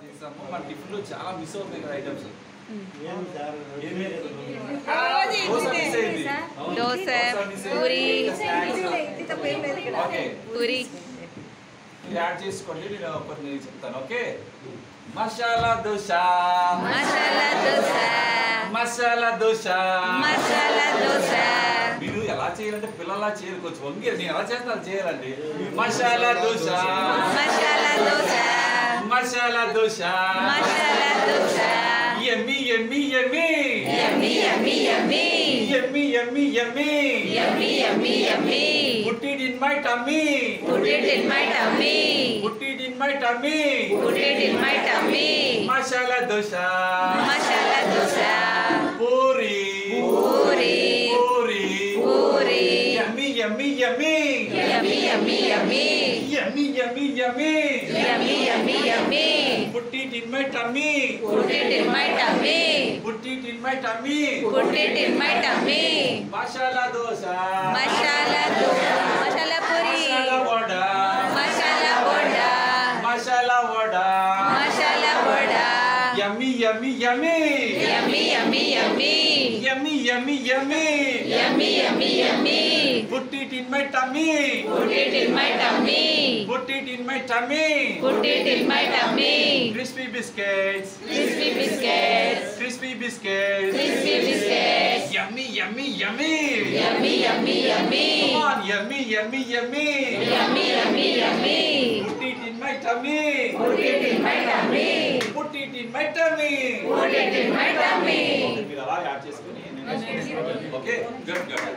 చేసాము మన టిఫిన్ లో చాలా మిస్ అవుతున్నాయి కదా ఐటమ్స్. దోశ, పూరి, పూరి యాడ్ చేసుకోండి. నేను కొన్ని చెప్తాను. ఓకే, మసాలా దోశ, మసాలా దోశ, మసాలా దోశ, మసాలా దోశ. మీరు ఎలా చేయాలంటే పిల్లలా చేయాలి, కొంచెం వంగి నేను ఎలా చేస్తాను అలా చేయాలండి. మసాలా దోశ, మసాలా దోశ, మసాలా దోశ, మసాలా దోశ. యమ్మీ యమ్మీ యమ్మీ యమ్మీ యమ్మీ యమ్మీ యమ్మీ యమ్మీ యమ్మీ యమ్మీ యమ్మీ యమ్మీ. Put it in my tummy. Put it in my tummy. Put it in my tummy. Put it in my tummy. Masala dosa. Masala dosa. Puri. Puri. Puri. Puri. Yummy yummy yummy. Yummy yummy yummy. Yummy yummy yummy. Yummy yummy yummy. Put it in my tummy. Put it in my tummy. Put it in my tummy. Put it in my tummy. Masala dosa. Masala dosa. Masala puri. Masala vada. Masala boda. Masala vada. Masala boda. Yummy yummy yummy. Yummy yummy yummy. Yummy yummy yummy. Yummy yummy yummy. Put it in my tummy. Put it in my tummy. Put it in my tummy. Put it in my tummy. Crispy biscuits. Crispy biscuits. Crispy biscuits. Crispy biscuits. Yummy yummy yummy. Yummy yummy yummy. Come on, yummy yummy yummy. Yummy yummy yummy. Put it in my tummy. Put it in my tummy. Put it in my tummy. Put it in my tummy. మీరు అలా add చేసుకొని okay good good